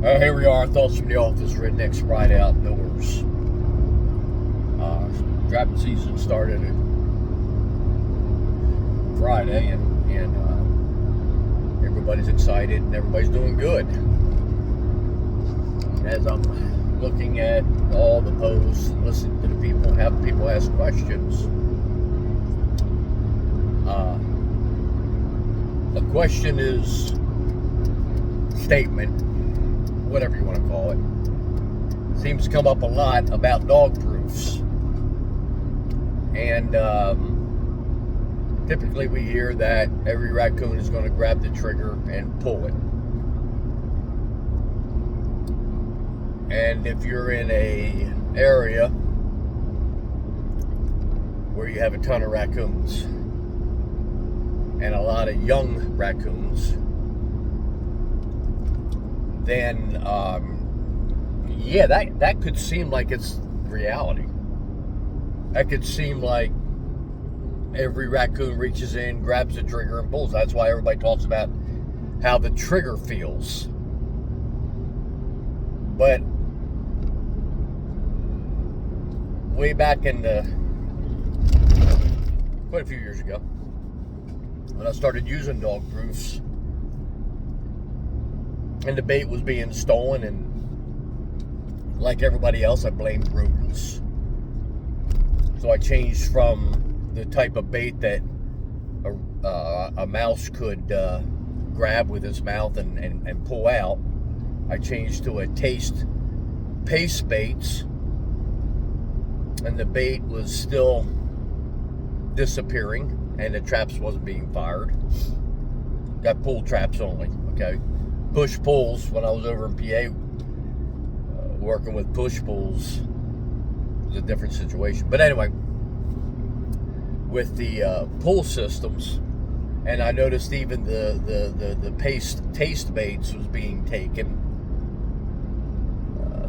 Here we are, Thoughts from the Office, Rednecks Ride Outdoors. Trapping season started at Friday, and everybody's excited and everybody's doing good. As I'm looking at all the posts and listening to the people, have people ask questions. The question is statement, whatever you want to call it, seems to come up a lot about dog proofs. And typically we hear that every raccoon is going to grab the trigger and pull it. And if you're in a area where you have a ton of raccoons and a lot of young raccoons, then that could seem like it's reality. That could seem like every raccoon reaches in, grabs the trigger, and pulls. That's why everybody talks about how the trigger feels. But way back in quite a few years ago, when I started using dog proofs, and the bait was being stolen, and like everybody else, I blamed rodents. So I changed from the type of bait that a mouse could grab with his mouth and pull out. I changed to a paste baits, and the bait was still disappearing, and the traps wasn't being fired. Got pull traps only, okay? Push pulls, when I was over in PA working with push pulls, was a different situation. But anyway, with the pull systems, and I noticed even the taste baits was being taken.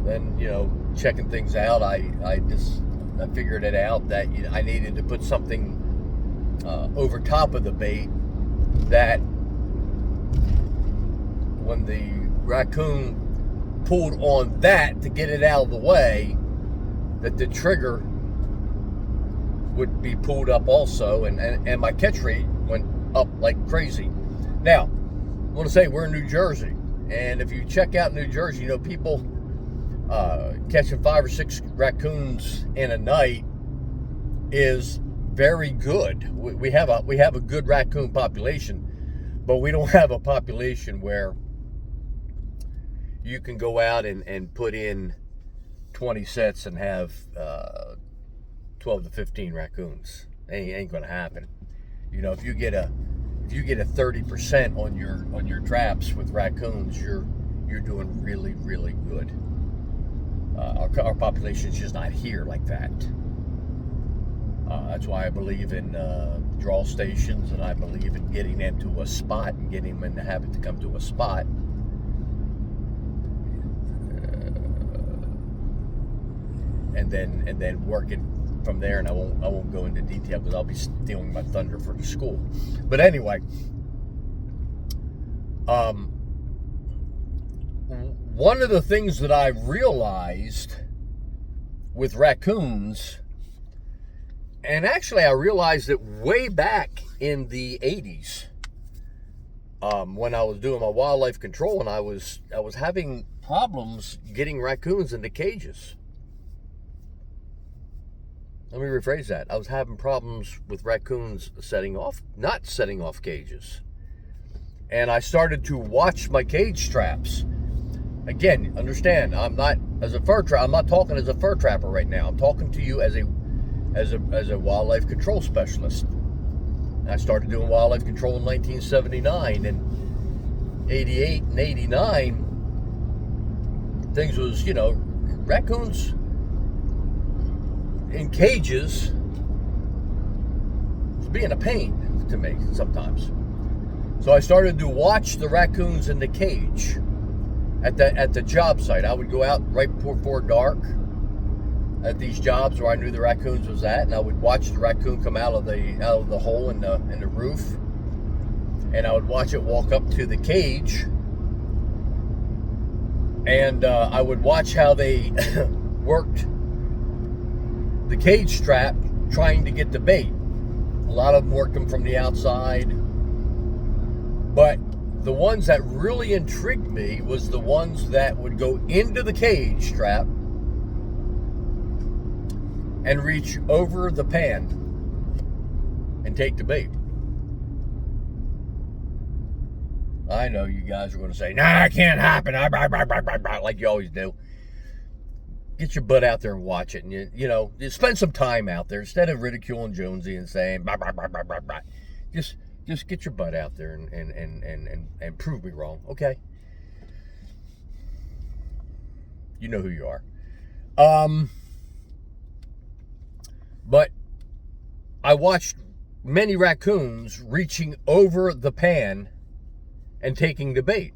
Then, checking things out, I figured it out that I needed to put something over top of the bait that when the raccoon pulled on that to get it out of the way, that the trigger would be pulled up also, and my catch rate went up like crazy. Now, I want to say we're in New Jersey, and if you check out New Jersey, people catching 5 or 6 raccoons in a night is very good. We have a good raccoon population, but we don't have a population where you can go out and put in 20 sets and have 12 to 15 raccoons. Ain't gonna happen. If you get a 30% on your traps with raccoons, you're doing really, really good. Our population is just not here like that. That's why I believe in draw stations, and I believe in getting them to a spot and getting them in the habit to come to a spot. And then working from there, and I won't go into detail because I'll be stealing my thunder for the school. But anyway, one of the things that I realized with raccoons, and actually I realized it way back in the 80s, when I was doing my wildlife control, and I was having problems getting raccoons into cages. Let me rephrase that. I was having problems with raccoons not setting off cages. And I started to watch my cage traps. Again, understand, I'm not talking as a fur trapper right now. I'm talking to you as a wildlife control specialist. And I started doing wildlife control in 1979, and 88 and 89, things was, raccoons in cages was being a pain to me sometimes. So I started to watch the raccoons in the cage at the job site. I would go out right before dark at these jobs where I knew the raccoons was at, and I would watch the raccoon come out of the hole in the roof, and I would watch it walk up to the cage, And I would watch how they worked the cage strap trying to get the bait. A lot of them worked them from the outside. But the ones that really intrigued me was the ones that would go into the cage strap and reach over the pan and take the bait. I know you guys are going to say, nah, it can't happen, like you always do. Get your butt out there and watch it, and you know, just spend some time out there instead of ridiculing Jonesy and saying just get your butt out there and prove me wrong, okay? You know who you are. But I watched many raccoons reaching over the pan and taking the bait.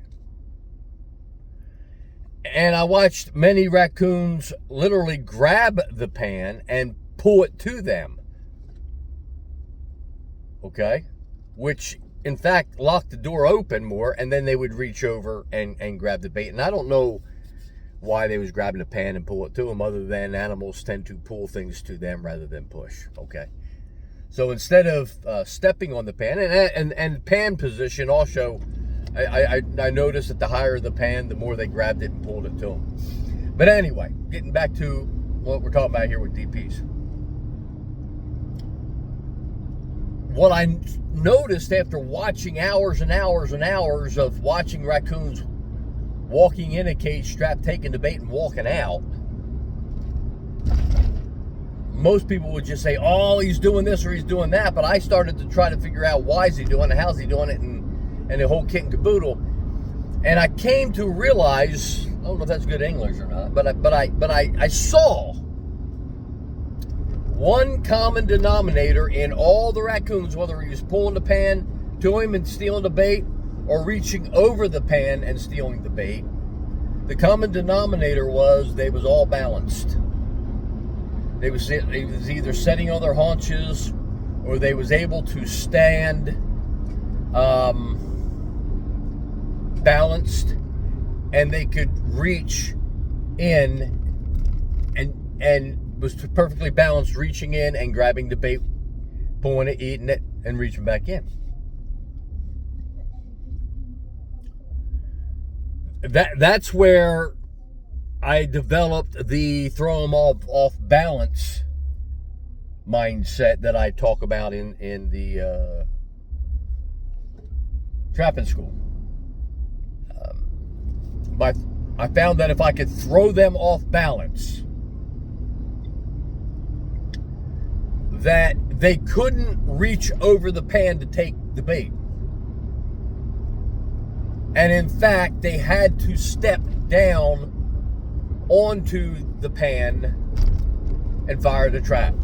And I watched many raccoons literally grab the pan and pull it to them. Okay? Which, in fact, locked the door open more, and then they would reach over and grab the bait. And I don't know why they was grabbing the pan and pull it to them, other than animals tend to pull things to them rather than push. Okay? So instead of stepping on the pan, and pan position also, I noticed that the higher the pan, the more they grabbed it and pulled it to them. But anyway, getting back to what we're talking about here with DPs. What I noticed after watching hours and hours and hours of watching raccoons walking in a cage strap, taking the bait and walking out, most people would just say, oh, he's doing this or he's doing that. But I started to try to figure out why is he doing it, how's he doing it, and the whole kit and caboodle. And I came to realize, I don't know if that's good English or not, but I saw one common denominator in all the raccoons, whether he was pulling the pan to him and stealing the bait or reaching over the pan and stealing the bait. The common denominator was they was all balanced. They was either sitting on their haunches or they was able to stand balanced, and they could reach in and was perfectly balanced, reaching in and grabbing the bait, pulling it, eating it, and reaching back in. That's where I developed the throw them off balance mindset that I talk about in the trapping school. I found that if I could throw them off balance, that they couldn't reach over the pan to take the bait. And in fact, they had to step down onto the pan and fire the trap.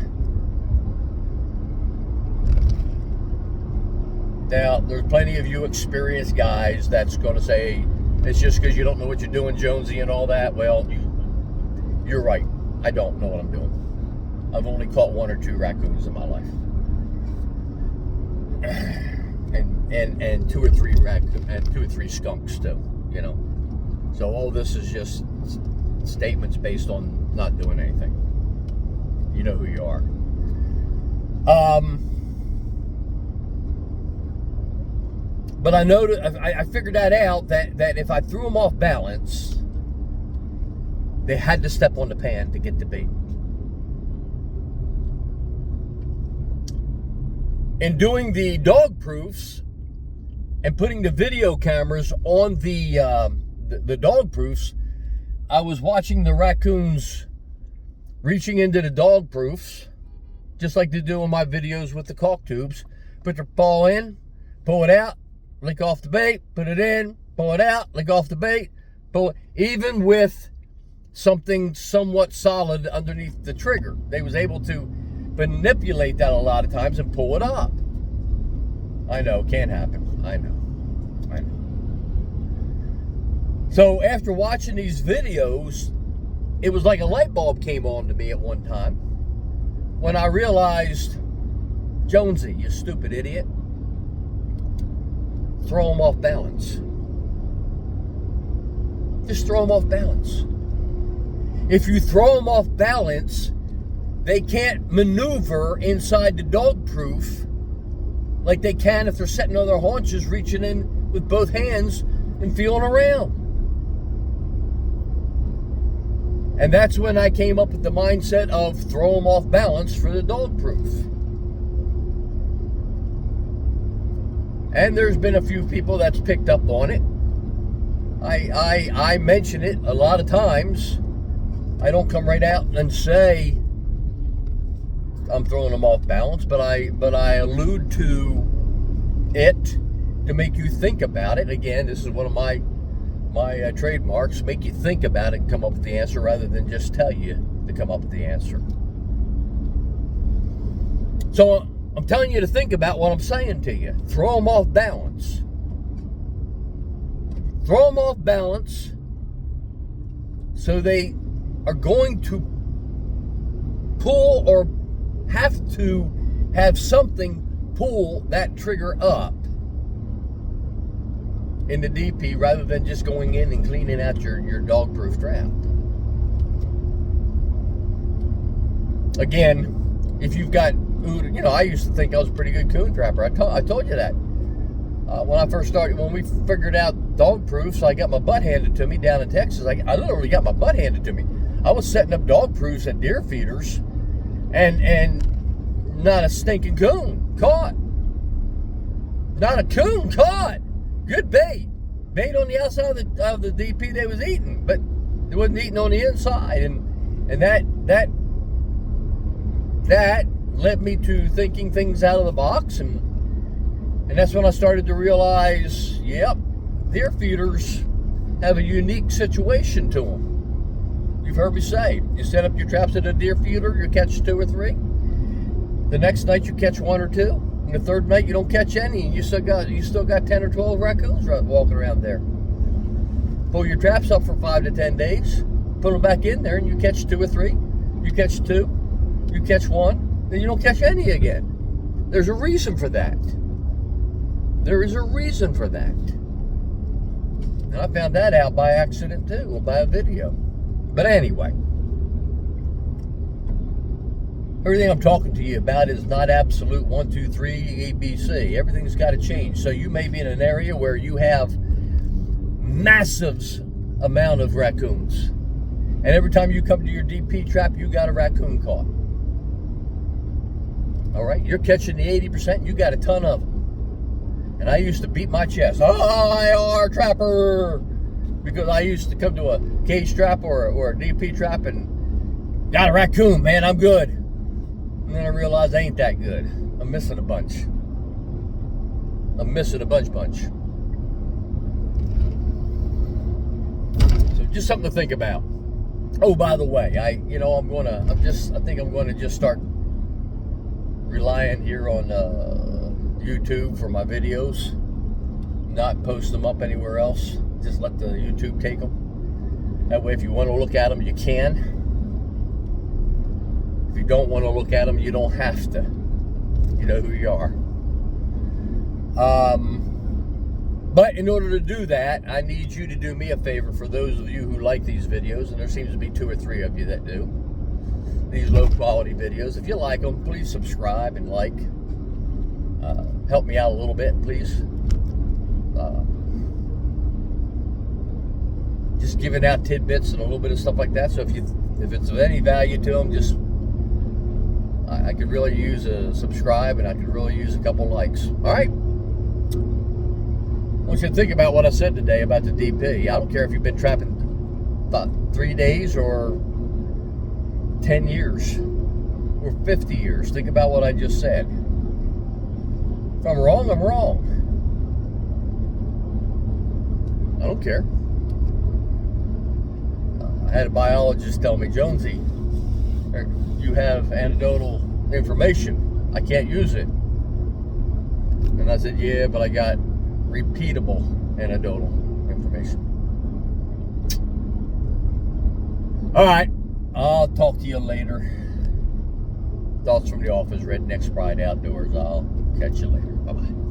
Now, there's plenty of you experienced guys that's going to say, it's just because you don't know what you're doing, Jonesy, and all that. Well, you're right. I don't know what I'm doing. I've only caught 1 or 2 raccoons in my life, and 2 or 3 skunks too. You know, so all this is just statements based on not doing anything. You know who you are. But I figured that out, that if I threw them off balance, they had to step on the pan to get the bait. In doing the dog proofs and putting the video cameras on the dog proofs, I was watching the raccoons reaching into the dog proofs, just like they do in my videos with the caulk tubes. Put their paw in, pull it out, lick off the bait, put it in, pull it out, lick off the bait, pull it. Even with something somewhat solid underneath the trigger, they was able to manipulate that a lot of times and pull it up. I know, can't happen. I know. So after watching these videos, it was like a light bulb came on to me at one time when I realized, Jonesy, you stupid idiot, throw them off balance. Just throw them off balance. If you throw them off balance, they can't maneuver inside the dog proof like they can if they're sitting on their haunches, reaching in with both hands and feeling around. And that's when I came up with the mindset of throw them off balance for the dog proof. And there's been a few people that's picked up on it. I mention it a lot of times. I don't come right out and say I'm throwing them off balance, but I allude to it to make you think about it. Again, this is one of my trademarks, make you think about it and come up with the answer rather than just tell you to come up with the answer. So I'm telling you to think about what I'm saying to you. Throw them off balance. Throw them off balance so they are going to pull or have to have something pull that trigger up in the DP rather than just going in and cleaning out your dog-proof trap. Again, if you've got, I used to think I was a pretty good coon trapper. I told you that. When I first started, when we figured out dog-proofs, I got my butt handed to me down in Texas. I literally got my butt handed to me. I was setting up dog-proofs at deer feeders and not a stinking coon caught. Not a coon caught. Good bait. Bait on the outside of the DP they was eating, but they wasn't eating on the inside. And that led me to thinking things out of the box, and that's when I started to realize, yep, deer feeders have a unique situation to them. You've heard me say, you set up your traps at a deer feeder, you catch 2 or 3. The next night you catch 1 or 2. And the third night you don't catch any, and you still got 10 or 12 raccoons walking around there. Pull your traps up for 5 to 10 days, put them back in there, and you catch 2 or 3. You catch 2, you catch 1, then you don't catch any again. There's a reason for that. There is a reason for that. And I found that out by accident too, or by a video. But anyway, everything I'm talking to you about is not absolute 1, 2, 3, ABC. Everything's got to change. So you may be in an area where you have massive amount of raccoons. And every time you come to your DP trap, you got a raccoon caught. All right, you're catching the 80%, you got a ton of them. And I used to beat my chest. IR trapper! Because I used to come to a cage trap or a DP trap and got a raccoon, man, I'm good. And then I realized I ain't that good. I'm missing a bunch. I'm missing a bunch. So just something to think about. Oh, by the way, I think I'm going to just start relying here on YouTube for my videos. Not post them up anywhere else. Just let the YouTube take them. That way, if you want to look at them, you can. If you don't want to look at them, you don't have to. You know who you are. But in order to do that, I need you to do me a favor for those of you who like these videos, and there seems to be 2 or 3 of you that do. These low quality videos. If you like them, please subscribe and like. Help me out a little bit, please. Just giving out tidbits and a little bit of stuff like that. So if it's of any value to them, just I could really use a subscribe, and I could really use a couple likes. All right. I want you to think about what I said today about the DP. I don't care if you've been trapping 3 days or 10 years or 50 years. Think about what I just said. If I'm wrong, I'm wrong. I don't care. I had a biologist tell me, Jonesy, you have anecdotal information. I can't use it. And I said, yeah, but I got repeatable anecdotal information. All right. I'll talk to you later. Thoughts from the Office, Redneck Pride Outdoors. I'll catch you later. Bye-bye.